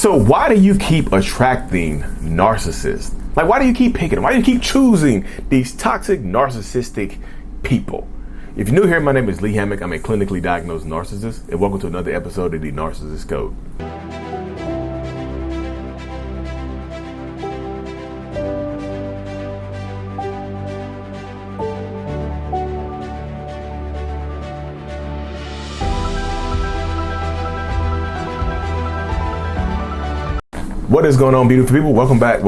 So why do you keep attracting narcissists? Like, why do you keep picking them? Why do you keep choosing these toxic, narcissistic people? If you're new here, my name is Lee Hammock. I'm a clinically diagnosed narcissist, and welcome to another episode of the Narcissist Code. What is going on, beautiful people? Welcome back.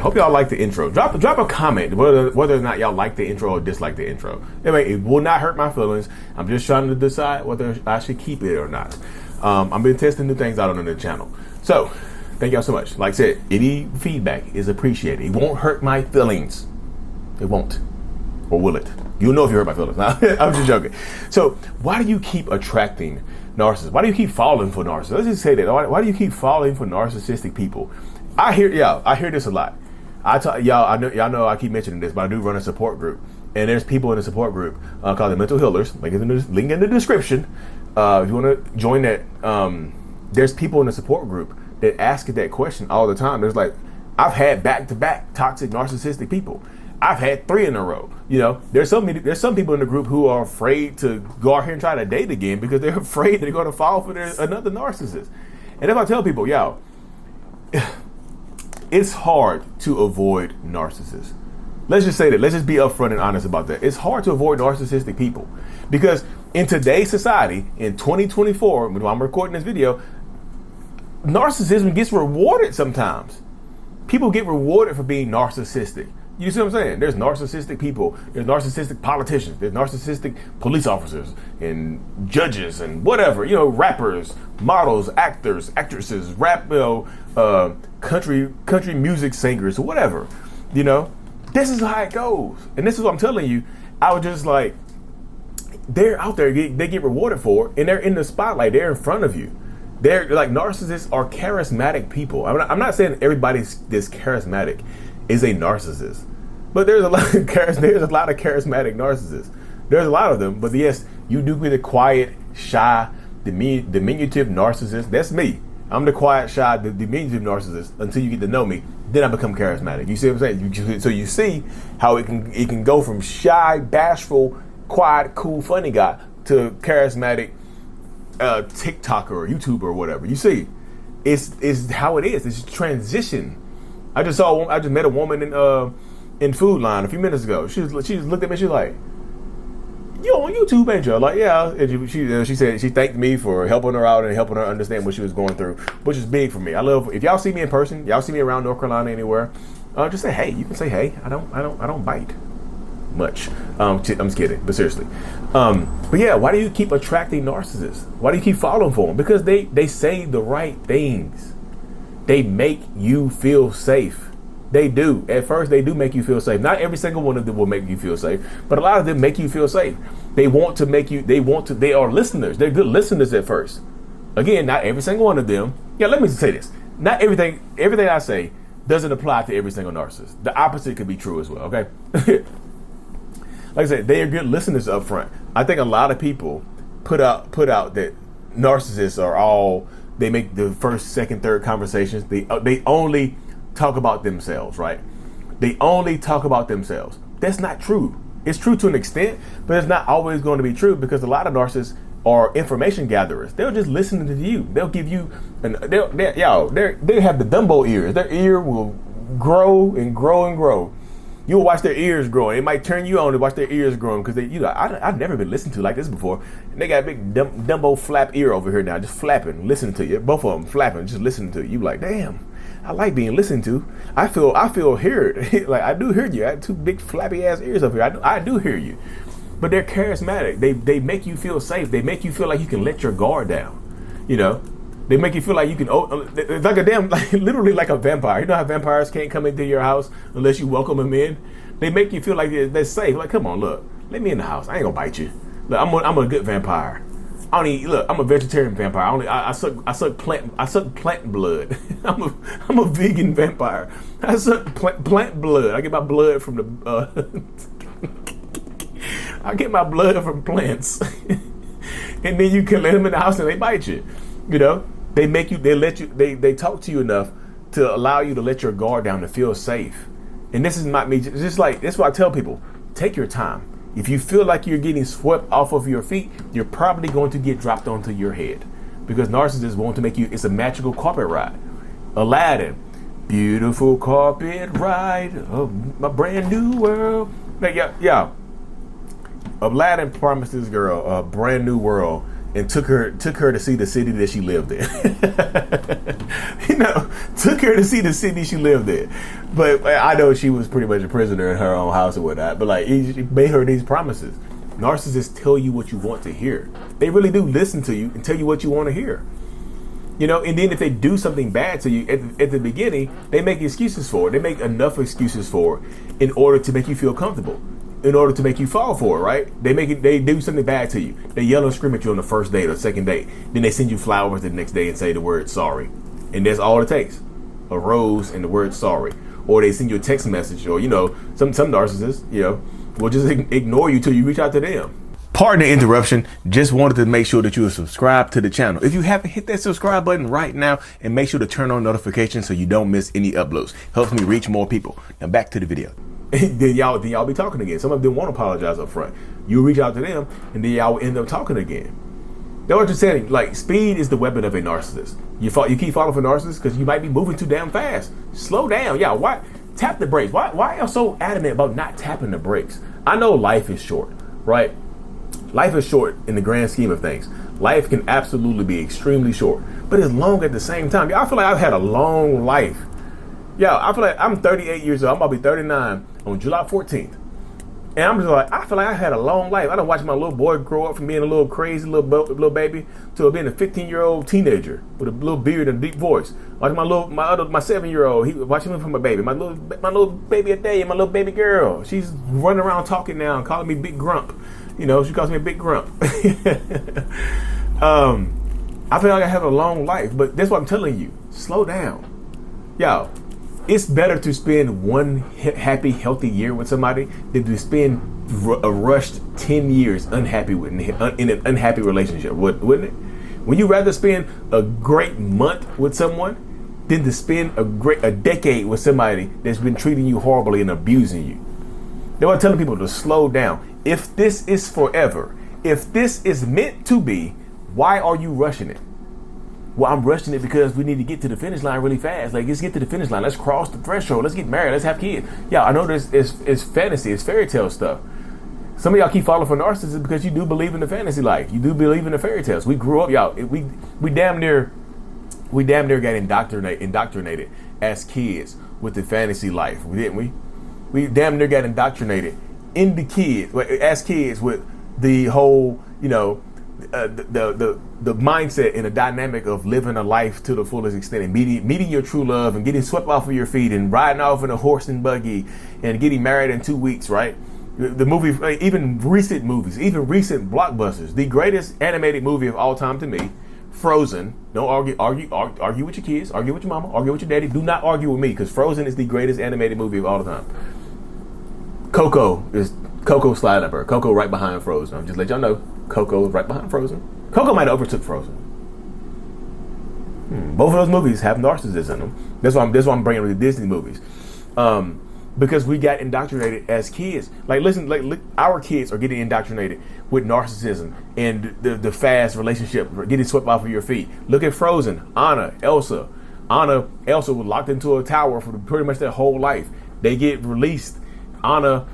Hope y'all like the intro. Drop a comment whether or not y'all like the intro or dislike the intro. Anyway, it will not hurt my feelings. I'm just trying to decide whether I should keep it or not. I've been testing new things out on the channel. So, thank y'all so much. Like I said, any feedback is appreciated. It won't hurt my feelings. It won't. Or will it? You'll know if you hurt my feelings. I'm just joking. So, why do you keep attracting narcissists? Why do you keep falling for narcissists? Let's just say that. Why do you keep falling for narcissistic people? I hear this a lot. Y'all know I keep mentioning this, but I do run a support group, and there's people in the support group called the Mental Healers. Link in the description. If you want to join that, there's people in the support group that ask that question all the time. There's like, I've had back-to-back toxic narcissistic people. I've had 3 in a row. You know, there's some people in the group who are afraid to go out here and try to date again because they're afraid they're going to fall for another narcissist. And if I tell people, it's hard to avoid narcissists. Let's just say that. Let's just be upfront and honest about that. It's hard to avoid narcissistic people because in today's society, in 2024, when I'm recording this video, narcissism gets rewarded sometimes. People get rewarded for being narcissistic. You see what I'm saying? There's narcissistic people, there's narcissistic politicians, there's narcissistic police officers and judges and whatever, rappers, models, actors, actresses, country music singers, whatever, this is how it goes. And this is what I'm telling you. I was just like, they're out there, they get rewarded for it, and they're in the spotlight, they're in front of you. They're like, narcissists are charismatic people. I'm not saying everybody that's charismatic is a narcissist, but there's a lot of charismatic narcissists. There's a lot of them, but yes, you do be the quiet, shy, diminutive narcissist. That's me. I'm the quiet, shy, diminutive narcissist until you get to know me. Then I become charismatic. You see what I'm saying? So you see how it can go from shy, bashful, quiet, cool, funny guy to charismatic TikToker or YouTuber or whatever. You see, it's how it is. It's transition. I just met a woman in Food Line a few minutes ago. She just looked at me. She's like, "You on YouTube, ain't you?" I'm like, "Yeah." And she said she thanked me for helping her out and helping her understand what she was going through, which is big for me. I love if y'all see me in person, y'all see me around North Carolina anywhere. Just say hey. You can say hey. I don't bite much. I'm just kidding, but seriously. But yeah, why do you keep attracting narcissists? Why do you keep falling for them? Because they say the right things. They make you feel safe. They do. At first, they do make you feel safe. Not every single one of them will make you feel safe, but a lot of them make you feel safe. They are listeners. They're good listeners at first. Again, not every single one of them. Yeah, let me say this. Not everything I say doesn't apply to every single narcissist. The opposite could be true as well, okay? Like I said, they are good listeners up front. I think a lot of people put out that narcissists are all, they make the first, second, third conversations. They only talk about themselves, right? They only talk about themselves. That's not true. It's true to an extent, but it's not always going to be true because a lot of narcissists are information gatherers. They'll just listen to you. They'll give you, they have the Dumbo ears. Their ear will grow and grow and grow. You'll watch their ears growing. It might turn you on to watch their ears growing because I've never been listened to like this before. And they got a big Dumbo flap ear over here now, just flapping, listening to you. Both of them flapping, just listening to you. You like, damn, I like being listened to. I feel heard. Like I do hear you. I have 2 big flappy ass ears over here. I do hear you. But they're charismatic. They make you feel safe. They make you feel like you can let your guard down. They make you feel like you can, it's like literally like a vampire. You know how vampires can't come into your house unless you welcome them in? They make you feel like they're safe. Like, come on, look, let me in the house. I ain't gonna bite you. Look, I'm a good vampire. I'm a vegetarian vampire. I suck plant blood. I'm a vegan vampire. I suck plant blood. I get my blood from the, I get my blood from plants. And then you can let them in the house and they bite you, you know? they talk to you enough to allow you to let your guard down to feel safe. And this is not me, just like, that's why I tell people, take your time. If you feel like you're getting swept off of your feet, you're probably going to get dropped onto your head, because narcissists want to make you, it's a magical carpet ride. Aladdin, beautiful carpet ride of my brand new world. Like, yeah. Aladdin promised this girl a brand new world and took her to see the city that she lived in. Took her to see the city she lived in. But I know she was pretty much a prisoner in her own house or whatnot. But like, he made her these promises. Narcissists tell you what you want to hear. They really do listen to you and tell you what you want to hear. And then if they do something bad to you at the beginning, they make excuses for it. They make enough excuses for it in order to make you feel comfortable, in order to make you fall for it, right? They do something bad to you. They yell and scream at you on the first date or second date. Then they send you flowers the next day and say the word sorry. And that's all it takes. A rose and the word sorry. Or they send you a text message, or, some narcissists, will just ignore you till you reach out to them. Pardon the interruption. Just wanted to make sure that you are subscribed to the channel. If you haven't, hit that subscribe button right now and make sure to turn on notifications so you don't miss any uploads. Helps me reach more people. Now back to the video. then y'all be talking again. Some of them won't apologize up front. You reach out to them and then y'all will end up talking again. That's what you're saying. Like, speed is the weapon of a narcissist. You keep falling for narcissists because you might be moving too damn fast. Slow down. Yeah, why? Tap the brakes. Why are you so adamant about not tapping the brakes? I know life is short, right? Life is short in the grand scheme of things. Life can absolutely be extremely short, but it's long at the same time. Yeah, I feel like I've had a long life. Yeah, I feel like I'm 38 years old. I'm about to be 39 on July 14th. And I'm just like, I feel like I had a long life. I done watched my little boy grow up from being a little crazy little baby to being a 15-year-old teenager with a little beard and a deep voice. Watching my 7-year-old, watching him from a baby. My little baby a day and my little baby girl. She's running around talking now and calling me Big Grump. She calls me a Big Grump. I feel like I have a long life, but that's what I'm telling you. Slow down. Y'all, it's better to spend one happy, healthy year with somebody than to spend a rushed 10 years unhappy in an unhappy relationship, wouldn't it? Would you rather spend a great month with someone than to spend a decade with somebody that's been treating you horribly and abusing you? They were telling people to slow down. If this is forever, if this is meant to be, why are you rushing it? Well, I'm rushing it because we need to get to the finish line really fast. Like, let's get to the finish line. Let's cross the threshold. Let's get married. Let's have kids. Yeah, I know it's fantasy. It's fairy tale stuff. Some of y'all keep falling for narcissists because you do believe in the fantasy life. You do believe in the fairy tales. We grew up, y'all. We damn near got indoctrinated as kids with the fantasy life, didn't we? We damn near got indoctrinated as kids with the whole, the mindset and the dynamic of living a life to the fullest extent and meeting your true love and getting swept off of your feet and riding off in a horse and buggy and getting married in 2 weeks, right? The movie, even recent blockbusters, the greatest animated movie of all time to me, Frozen. Don't argue with your kids, argue with your mama, argue with your daddy. Do not argue with me, because Frozen is the greatest animated movie of all time. Coco sliding up her. Coco right behind Frozen. I'm just let y'all know. Coco is right behind Frozen. Coco might have overtook Frozen. Both of those movies have narcissists in them. That's why I'm bringing the Disney movies. Because we got indoctrinated as kids. Look, our kids are getting indoctrinated with narcissism and the fast relationship, getting swept off of your feet. Look at Frozen. Elsa was locked into a tower for pretty much their whole life. They get released. Anna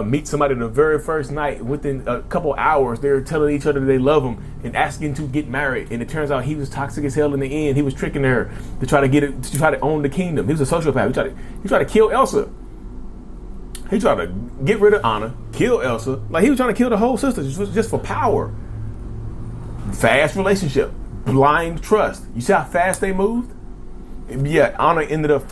meets somebody the very first night. Within a couple hours, they're telling each other they love them and asking to get married. And it turns out he was toxic as hell in the end. He was tricking her to try to own the kingdom. He was a sociopath. He tried to kill Elsa. He tried to get rid of Anna, kill Elsa. Like, he was trying to kill the whole sister just for power. Fast relationship, blind trust. You see how fast they moved? Yeah, Anna ended up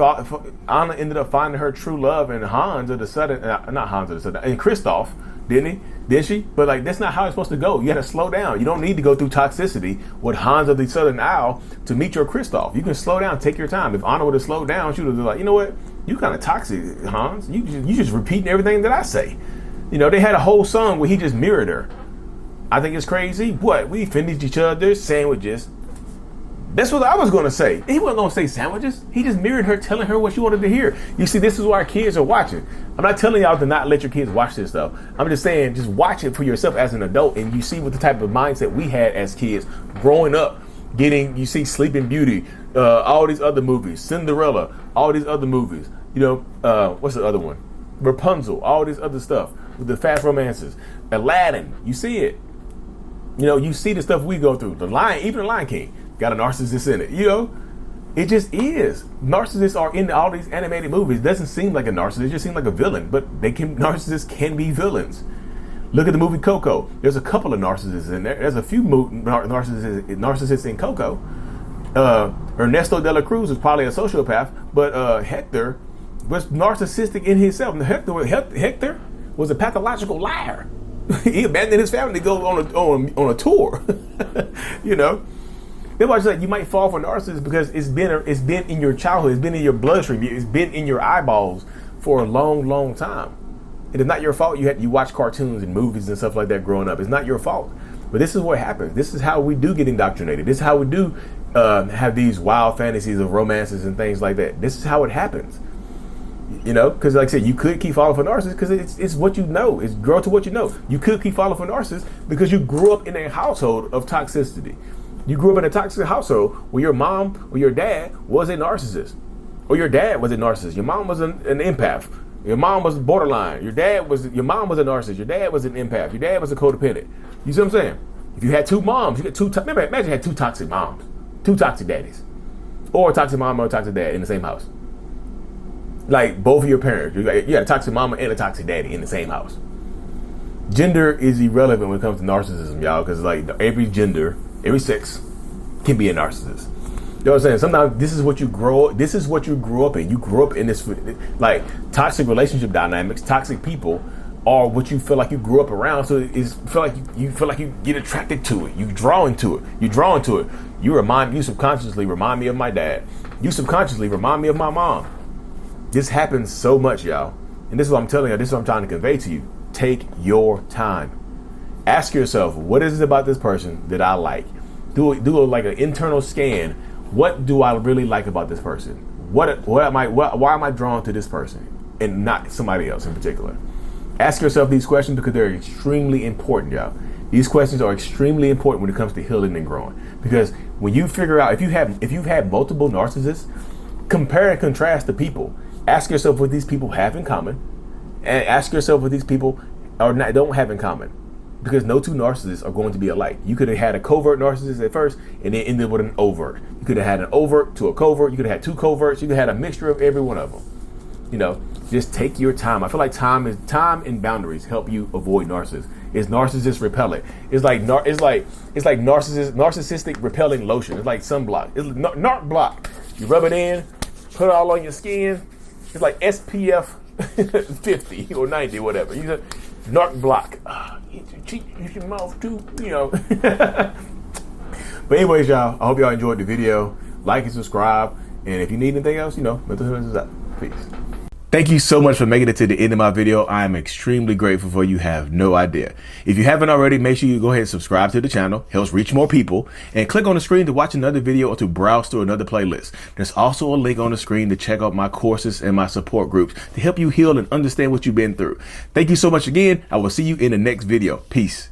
finding her true love in Hans of the Sudden, not Hans of the Sudden, and Kristoff, didn't she? But like, that's not how it's supposed to go. You got to slow down. You don't need to go through toxicity with Hans of the Southern Isle to meet your Kristoff. You can slow down, take your time. If Anna would have slowed down, she would have been like, you know what? You kind of toxic, Hans. You just repeating everything that I say. They had a whole song where he just mirrored her. I think it's crazy. What? We finished each other's sandwiches. That's what I was going to say. He wasn't going to say sandwiches. He just mirrored her, telling her what she wanted to hear. You see, this is why our kids are watching. I'm not telling y'all to not let your kids watch this stuff. I'm just saying, just watch it for yourself as an adult, and you see what the type of mindset we had as kids growing up. You see Sleeping Beauty, all these other movies, Cinderella, all these other movies. You know, what's the other one? Rapunzel, all this other stuff with the fast romances. Aladdin, you see it. You know, you see the stuff we go through. Even the Lion King got a narcissist in it. You know, it just is. Narcissists are in all these animated movies. It doesn't seem like a narcissist. It just seems like a villain. But narcissists can be villains. Look at the movie Coco. There's a couple of narcissists in there. There's a few narcissists in Coco. Ernesto de la Cruz is probably a sociopath, but Hector was narcissistic in himself. Hector was a pathological liar. He abandoned his family to go on a tour. You know, that's why I said you might fall for narcissists because it's been in your childhood, it's been in your bloodstream, it's been in your eyeballs for a long, long time. It is not your fault. You watch cartoons and movies and stuff like that growing up. It's not your fault. But this is what happens. This is how we do get indoctrinated. This is how we do have these wild fantasies of romances and things like that. This is how it happens. You know, because like I said, you could keep falling for narcissists because it's what you know. It's grow to what you know. You could keep falling for narcissists because you grew up in a household of toxicity. You grew up in a toxic household where your mom or your dad was a narcissist, or your dad was a narcissist. Your mom was an empath. Your mom was borderline. Your mom was a narcissist. Your dad was an empath. Your dad was a codependent. You see what I'm saying? If you had two moms, you get imagine you had two toxic moms, two toxic daddies, or a toxic mom or a toxic dad in the same house. Like both of your parents, you got a toxic mama and a toxic daddy in the same house. Gender is irrelevant when it comes to narcissism, y'all, because like every gender, every sex can be a narcissist. You know what I'm saying? Sometimes this is what you grew up in. You grew up in this, like, toxic relationship dynamics. Toxic people are what you feel like you grew up around. So you feel like you get attracted to it. You draw into it. You subconsciously remind me of my dad. You subconsciously remind me of my mom. This happens so much, y'all. And this is what I'm telling you. This is what I'm trying to convey to you. Take your time. Ask yourself, what is it about this person that I like? Do like an internal scan. What do I really like about this person? Why am I drawn to this person and not somebody else in particular? Ask yourself these questions because they're extremely important, y'all. These questions are extremely important when it comes to healing and growing. Because when you figure out if you've had multiple narcissists, compare and contrast the people. Ask yourself what these people have in common, and ask yourself what these people don't have in common. Because no two narcissists are going to be alike. You could have had a covert narcissist at first and then ended with an overt. You could have had an overt to a covert. You could have had two coverts. You could have had a mixture of every one of them. You know, just take your time. I feel like time and boundaries help you avoid narcissists. It's narcissist repellent. It's like narcissistic repelling lotion. It's like sunblock. It's narc block. You rub it in, put it all on your skin. It's like SPF 50 or 90, whatever. You know, narc block. Use your mouth too, you know. But anyways, y'all, I hope y'all enjoyed the video. Like and subscribe. And if you need anything else, you know, mental health is up. Peace. Thank you so much for making it to the end of my video. I am extremely grateful for you. Have no idea. If you haven't already, make sure you go ahead and subscribe to the channel. Helps reach more people. And click on the screen to watch another video or to browse through another playlist. There's also a link on the screen to check out my courses and my support groups to help you heal and understand what you've been through. Thank you so much again. I will see you in the next video. Peace.